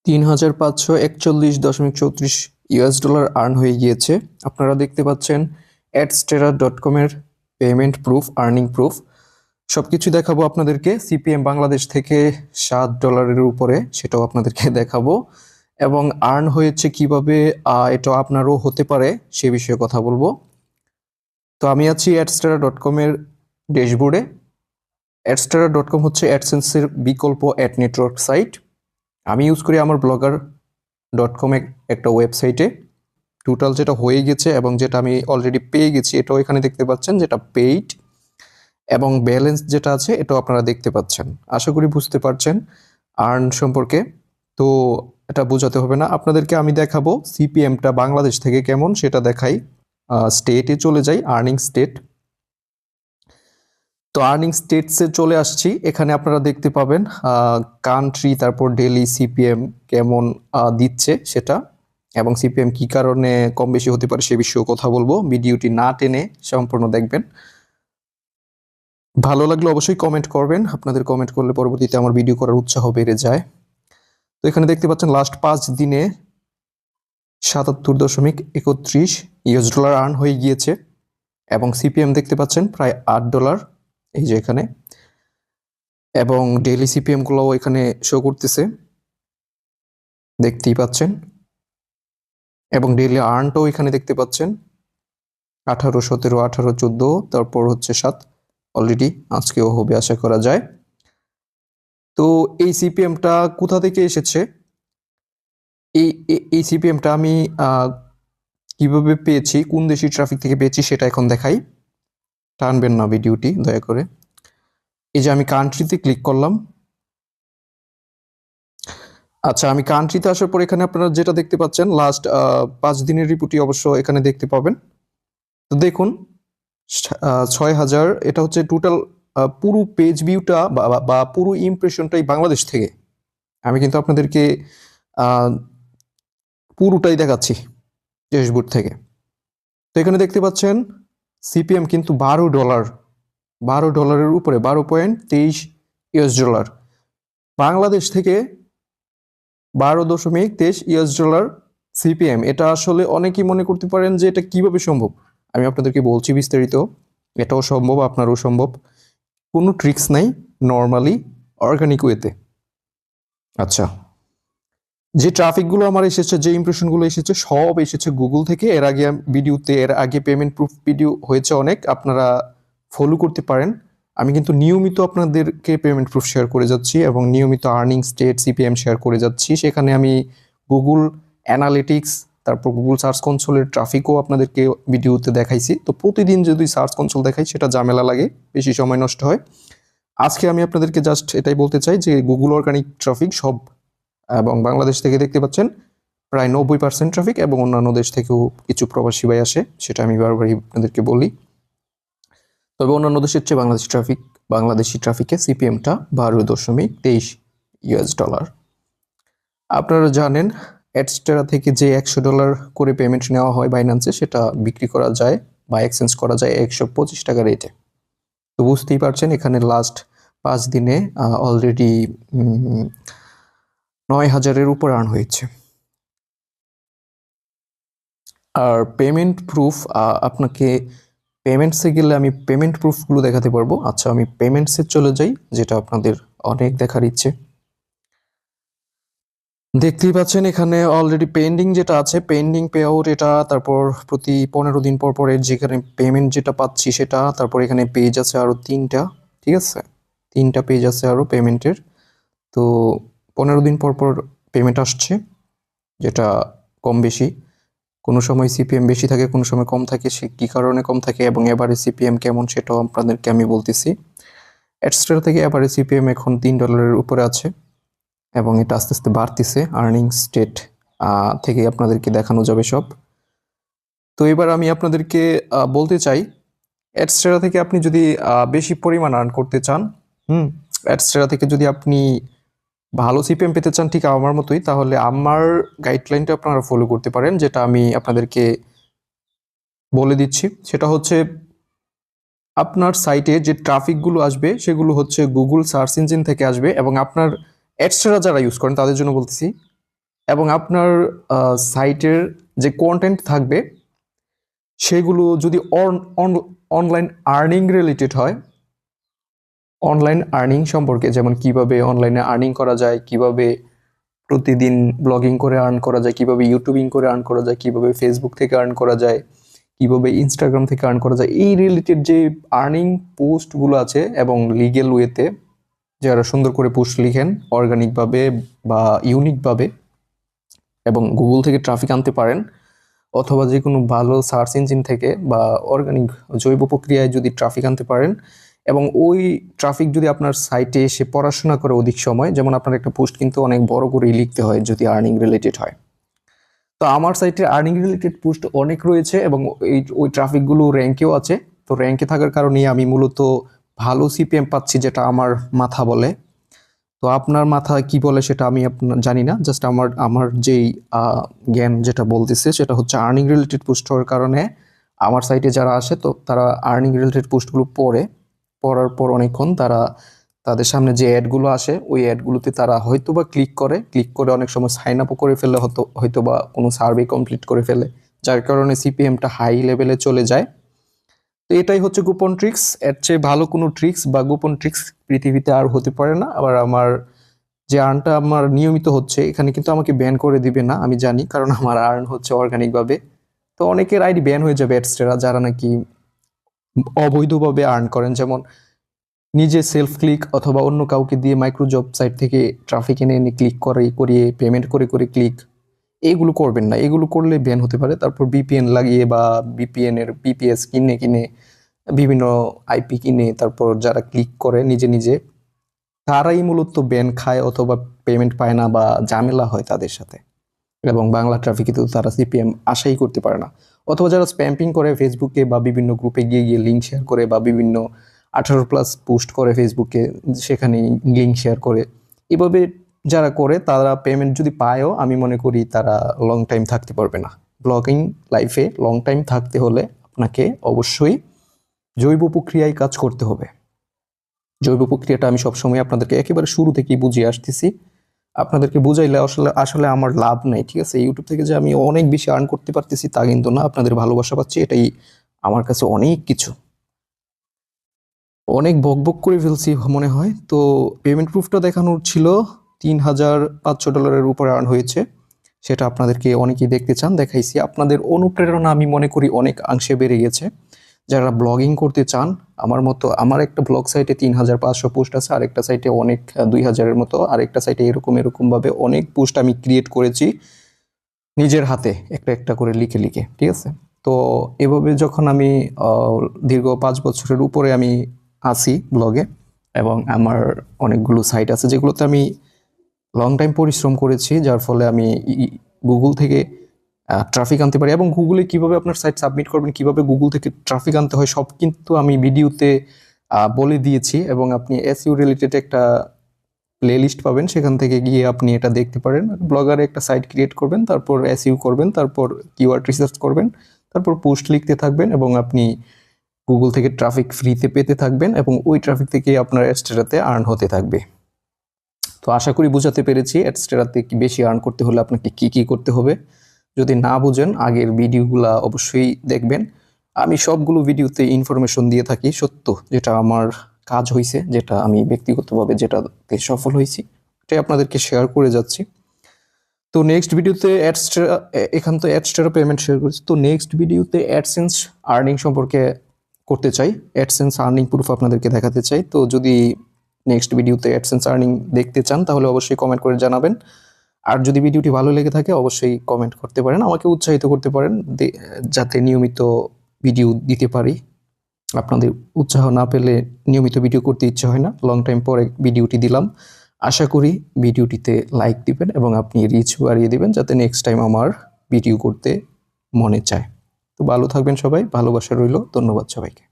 $3,541.34 US earn হয়ে গিয়েছে। আপনারা দেখতে পাচ্ছেন adsterra.com এর পেমেন্ট প্রুফ, আর্নিং প্রুফ সবকিছু দেখাবো আপনাদেরকে। সিপিএম বাংলাদেশ থেকে $7 উপরে, সেটাও আপনাদেরকে দেখাবো এবং আর্ন হয়েছে কিভাবে, এটা আপনারও হতে পারে সে বিষয়ে কথা বলবো। তো আমি আছি adsterra.com এর ড্যাশবোর্ডে। adsterra.com হচ্ছে অ্যাডসেন্সের বিকল্প অ্যাড নেটওয়ার্ক সাইট। আমি ইউজ করি আমার blogger.com একটা ওয়েবসাইটে। টোটাল যেটা হয়ে গেছে এবং যেটা আমি অলরেডি পেয়ে গেছি এটাও এখানে দেখতে পাচ্ছেন, যেটা পেইড, এবং ব্যালেন্স যেটা আছে এটাও আপনারা দেখতে পাচ্ছেন। আশা করি বুঝতে পারছেন আর্ন সম্পর্কে। তো এটা বোঝাতে হবে না আপনাদেরকে, আমি দেখাবো সিপিএমটা বাংলাদেশ থেকে কেমন সেটা দেখাই। স্টেটে চলে যাই, আর্নিং স্টেট। তো আর্নিং স্টেটসে চলে আসছি। এখানে আপনারা দেখতে পাবেন কান্ট্রি, তারপর ডেলি সিপিএম কেমন দিচ্ছে সেটা, এবং সিপিএম কি কারণে কম বেশি হতে পারে সে বিষয়েও কথা বলবো। ভিডিওটি না টেনে সম্পূর্ণ দেখবেন। ভালো লাগলে অবশ্যই কমেন্ট করবেন, আপনাদের কমেন্ট করলে পরবর্তীতে আমার ভিডিও করার উৎসাহ বেড়ে যায়। তো এখানে দেখতে পাচ্ছেন লাস্ট 5 দিনে $77.31 আর্ন হয়ে গিয়েছে এবং সিপিএম দেখতে পাচ্ছেন প্রায় $8, এই যে এখানে, এবং ডেইলি সিপিএম গুলোও এখানে শো করতেছে, দেখতেই পাচ্ছেন, এবং ডেইলি আর্নটাও এখানে দেখতে পাচ্ছেন 18, 17, 18, 14, তারপর হচ্ছে 7, অলরেডি আজকেও হবে আশা করা যায়। তো এই সিপিএমটা কোথা থেকে এসেছে, এই সিপিএমটা আমি কিভাবে পেয়েছি, কোন দেশি ট্রাফিক থেকে পেয়েছি সেটা এখন দেখাই। টানবেন না ভিডিওটি দয়া করে। এই যে আমি কান্ট্রিতে ক্লিক করলাম। আচ্ছা, আমি কান্ট্রিতে আসার পর এখানে আপনারা যেটা দেখতে পাচ্ছেন লাস্ট 5 দিনের রিপোর্টই অবশ্য এখানে দেখতে পাবেন। তো দেখুন 6,000, এটা হচ্ছে টোটাল পুরো পেজ ভিউটা বা পুরো ইমপ্রেশনটাই বাংলাদেশ থেকে। আমি কিন্তু আপনাদেরকে পুরোটাই দেখাচ্ছি ড্যাশবোর্ড থেকে। তো এখানে দেখতে পাচ্ছেন সিপিএম কিন্তু $12 উপরে, $12.23 বাংলাদেশ থেকে, $12.23 সিপিএম। এটা আসলে অনেকেই মনে করতে পারেন যে এটা কিভাবে সম্ভব। আমি আপনাদেরকে বলছি বিস্তারিত, এটাও সম্ভব, আপনারও সম্ভব, কোনো ট্রিক্স নাই, নর্মালি অর্গানিক ওয়েতে। আচ্ছা, যে ট্রাফিকগুলো আমার এসেছে, যে ইমপ্রেশনগুলো এসেছে সব এসেছে গুগল থেকে। এর আগে পেমেন্ট প্রুফ ভিডিও হয়েছে অনেক, আপনারা ফলো করতে পারেন। আমি কিন্তু নিয়মিত আপনাদেরকে পেমেন্ট প্রুফ শেয়ার করে যাচ্ছি এবং নিয়মিত আর্নিং স্টেট, সিপিএম শেয়ার করে যাচ্ছি। সেখানে আমি গুগল অ্যানালিটিক্স, তারপর গুগল সার্চ কনসোলের ট্রাফিকও আপনাদেরকে ভিডিওতে দেখাইছি। তো প্রতিদিন যদি সার্চ কনসোল দেখাই সেটা ঝামেলা লাগে, বেশি সময় নষ্ট হয়। আজকে আমি আপনাদেরকে জাস্ট এটাই বলতে চাই যে গুগল অর্গানিক ট্রাফিক সব, এবং বাংলাদেশ থেকে দেখতে পাচ্ছেন প্রায় 90% ট্রাফিক, এবং অন্যান্য দেশ থেকেও কিছু প্রবাসী ভাই আসে, সেটা আমি বারবারই আপনাদেরকে বলি। তবে অন্যান্য দেশের চেয়ে বাংলাদেশি ট্রাফিকে সিপিএমটা $12.23। আপনারা জানেন অ্যাডস্টেরা থেকে যে $100 করে পেমেন্ট নেওয়া হয় বাইন্যান্সে, সেটা বিক্রি করা যায় বা এক্সচেঞ্জ করা যায় $125 রেটে। তো বুঝতেই পারছেন এখানে লাস্ট 5 দিনে অলরেডি 9,000-এর উপর আর্ন হয়েছে। আর পেমেন্ট প্রুফ, আপনাকে পেমেন্টসে গেলে আমি পেমেন্ট প্রুফগুলো দেখাতে পারবো। আচ্ছা, আমি পেমেন্টসে চলে যাই, যেটা আপনাদের অনেক দেখার ইচ্ছে। দেখতেই পাচ্ছেন এখানে অলরেডি পেন্ডিং যেটা আছে, পেন্ডিং পে আউট এটা, তারপর প্রতি 15 দিন পর পর যেখানে পেমেন্ট যেটা পাচ্ছি সেটা, তারপর এখানে পেজ আছে আরো 3টা, ঠিক আছে, 3টা পেজ আছে আরো পেমেন্টের। তো 15 দিন পর পর পেমেন্ট আসছে, যেটা কম বেশি, কোনো সময় সিপিএম বেশি থাকে, কোনো সময় কম থাকে, সে কী কারণে কম থাকে এবং এবারে সিপিএম কেমন সেটাও আপনাদেরকে আমি বলতেছি। অ্যাডস্টেরা থেকে এবারে সিপিএম এখন $3 উপরে আছে এবং এটা আস্তে আস্তে বাড়তেছে। আর্নিং স্টেট থেকে আপনাদেরকে দেখানো যাবে সব। তো এবার আমি আপনাদেরকে বলতে চাই, অ্যাডস্টেরা থেকে আপনি যদি বেশি পরিমাণ আর্ন করতে চান, অ্যাডস্টেরা থেকে যদি আপনি ভালো সিপিএম পেতে চান ঠিক আমার মতোই, তাহলে আমার গাইডলাইনটা আপনারা ফলো করতে পারেন, যেটা আমি আপনাদেরকে বলে দিচ্ছি। সেটা হচ্ছে আপনার সাইটে যে ট্রাফিকগুলো আসবে সেগুলো হচ্ছে গুগল সার্চ ইঞ্জিন থেকে আসবে, এবং আপনার অ্যাডস্টেরা যারা ইউজ করেন তাদের জন্য বলতেছি, এবং আপনার সাইটের যে কন্টেন্ট থাকবে সেগুলো যদি অনলাইন আর্নিং রিলেটেড হয়, অনলাইন আর্নিং সম্পর্কে, যেমন কিভাবে অনলাইনে আর্নিং করা যায়, কিভাবে প্রতিদিন ব্লগিং করে আর্ন করা যায়, কিভাবে ইউটিউবিং করে আর্ন করা যায়, কিভাবে ফেসবুক থেকে আর্ন করা যায়, কিভাবে ইনস্টাগ্রাম থেকে আর্ন করা যায়, এই রিলেটেড যে আর্নিং পোস্টগুলো আছে এবং লিগেল ওয়েতে যারা সুন্দর করে পোস্ট লিখেন অর্গানিকভাবে বা ইউনিকভাবে এবং গুগল থেকে ট্রাফিক আনতে পারেন, অথবা যে কোনো ভালো সার্চ ইঞ্জিন থেকে বা অর্গানিক জৈব প্রক্রিয়ায় যদি ট্রাফিক আনতে পারেন এবং ওই ট্রাফিক যদি আপনার সাইটে এসে পড়াশোনা করে অধিক সময়, যেমন আপনার একটা পোস্ট কিন্তু অনেক বড় করেই লিখতে হয় যদি আর্নিং রিলেটেড হয়। তো আমার সাইটে আর্নিং রিলেটেড পোস্ট অনেক রয়েছে এবং ওই ট্রাফিকগুলো র্যাঙ্কেও আছে। তো র্যাঙ্কে থাকার কারণে আমি মূলত ভালো সিপিএম পাচ্ছি, যেটা আমার মাথা বলে। তো আপনার মাথা কি বলে সেটা আমি আপনার জানি না, জাস্ট আমার যেই জ্ঞান যেটা বলতেছে সেটা হচ্ছে আর্নিং রিলেটেড পোস্ট হওয়ার কারণে আমার সাইটে যারা আসে তো তারা আর্নিং রিলেটেড পোস্টগুলো পড়ার পর অনেকক্ষণ তারা তাদের সামনে যে অ্যাডগুলো আসে ওই অ্যাডগুলোতে তারা হয়তোবা ক্লিক করে অনেক সময় সাইন আপও করে ফেলে, হয়তোবা কোনো সার্ভে কমপ্লিট করে ফেলে, যার কারণে সিপিএমটা হাই লেভেলে চলে যায়। তো এটাই হচ্ছে গোপন ট্রিক্স। এর চেয়ে ভালো কোনো ট্রিক্স বা গোপন ট্রিক্স পৃথিবীতে আর হতে পারে না। আবার আমার যে আর্নটা আমার নিয়মিত হচ্ছে, এখানে কিন্তু আমাকে ব্যান করে দিবে না আমি জানি, কারণ আমার আর্ন হচ্ছে অর্গানিকভাবে। তো অনেকের আইডি ব্যান হয়ে যাবে অ্যাডস্টেরা যারা নাকি অবৈধভাবে আর্ন করেন, যেমন নিজে সেলফ ক্লিক অথবা অন্য কাউকে দিয়ে মাইক্রো জব সাইট থেকে ট্রাফিক এনে এনে ক্লিক করিয়ে পেমেন্ট করে ক্লিক, এইগুলো করবেন না। এগুলো করলে ব্যান হতে পারে। তারপর বিপিএন লাগিয়ে বা বিপিএন এর বিপিএস কিনে বিভিন্ন আইপি কিনে তারপর যারা ক্লিক করে নিজে তারাই মূলত ব্যান খায় অথবা পেমেন্ট পায় না বা ঝামেলা হয় তাদের সাথে। এবং বাংলা ট্রাফিকে তো তারা সিপিএম আশাই করতে পারে না। অথবা যারা স্প্যাম্পিং করে ফেসবুকে বা বিভিন্ন গ্রুপে গিয়ে লিঙ্ক শেয়ার করে বা বিভিন্ন 18+ পোস্ট করে ফেসবুকে, সেখানে লিঙ্ক শেয়ার করে, এভাবে যারা করে তারা পেমেন্ট যদি পায়ও আমি মনে করি তারা লং টাইম থাকতে পারবে না। ব্লগিং লাইফে লং টাইম থাকতে হলে আপনাকে অবশ্যই জৈব প্রক্রিয়ায় কাজ করতে হবে। জৈব প্রক্রিয়াটা আমি সবসময় আপনাদেরকে একেবারে শুরু থেকেই বুঝিয়ে আসতেছি। আপনাদেরকে বুঝাইলে আসলে আমার লাভ নাই, ঠিক আছে? ইউটিউব থেকে যে আমি অনেক বেশি আর্ন করতে পারতেছি তা কিন্তু না, আপনাদের ভালোবাসা পাচ্ছি, এটাই আমার কাছে অনেক কিছু। অনেক বকবক করে ফেলছি মনে হয়। তো পেমেন্ট প্রুফটা দেখানোর ছিল, $3,500 উপরে আর্ন হয়েছে, সেটা আপনাদেরকে অনেকেই দেখতে চান, দেখাইছি। আপনাদের অনুপ্রেরণা আমি মনে করি অনেকাংশে বেড়ে গেছে। যারা ব্লগিং করতে চান আমার মতো, আমার একটা ব্লগ সাইটে 3,500 পোস্ট আছে, আরেকটা সাইটে অনেক 2,000-এর মতো, আরেকটা সাইটে এরকমভাবে অনেক পোস্ট আমি ক্রিয়েট করেছি নিজের হাতে একটা করে লিখে, ঠিক আছে? তো এভাবে যখন আমি দীর্ঘ 5 বছরের উপরে আমি আছি ব্লগে এবং আমার অনেকগুলো সাইট আছে যেগুলোতে আমি লং টাইম পরিশ্রম করেছি, যার ফলে আমি গুগল থেকে ট্রাফিক আনতে পারি। এবং গুগলে কিভাবে আপনার সাইট সাবমিট করবেন, কিভাবে গুগল থেকে ট্রাফিক আনতে হয়, সব কিন্তু আমি ভিডিওতে বলে দিয়েছি। এবং আপনি এসইও রিলেটেড একটা প্লে লিস্ট পাবেন, সেখান থেকে গিয়ে আপনি এটা দেখতে পারেন। ব্লগারে একটা সাইট ক্রিয়েট করবেন, তারপর এসইও করবেন, তারপর কিওয়ার্ড রিসার্চ করবেন, তারপর পোস্ট লিখতে থাকবেন এবং আপনি গুগল থেকে ট্রাফিক ফ্রিতে পেতে থাকবেন এবং ওই ট্রাফিক থেকে আপনার অ্যাডস্টেরাতে আর্ন হতে থাকবে। তো আশা করি বুঝাতে পেরেছি অ্যাডস্টেরাতে বেশি আর্ন করতে হলে আপনাকে কি করতে হবে। যদি না বুঝেন আগের ভিডিওগুলা অবশ্যই দেখবেন। আমি সবগুলো ভিডিওতে ইনফরমেশন দিয়ে থাকি সত্য, যেটা আমার কাজ হয়েছে, যেটা আমি ব্যক্তিগতভাবে যেটাতে সফল হয়েছি, এটাই আপনাদেরকে শেয়ার করে যাচ্ছি। তো নেক্সট ভিডিওতে এখান তো অ্যাডস্টেরা পেমেন্ট শেয়ার করেছি। তো নেক্সট ভিডিওতে অ্যাডসেন্স আর্নিং সম্পর্কে করতে চাই, অ্যাডসেন্স আর্নিং প্রুফ আপনাদেরকে দেখাতে চাই। তো যদি নেক্সট ভিডিওতে অ্যাডসেন্স আর্নিং দেখতে চান তাহলে অবশ্যই কমেন্ট করে জানাবেন। আর যদি ভিডিওটি ভালো লেগে থাকে অবশ্যই কমেন্ট করতে পারেন, আমাকে উৎসাহিত করতে পারেন যাতে নিয়মিত ভিডিও দিতে পারি। আপনাদের উৎসাহ না পেলে নিয়মিত ভিডিও করতে ইচ্ছে হয় না। লং টাইম পরে ভিডিওটি দিলাম, আশা করি ভিডিওটিতে লাইক দিবেন এবং আপনি রিচ বাড়িয়ে দিবেন যাতে নেক্সট টাইম আমার ভিডিও করতে মনে চায়। তো ভালো থাকবেন সবাই, ভালোবাসা রইল, ধন্যবাদ সবাইকে।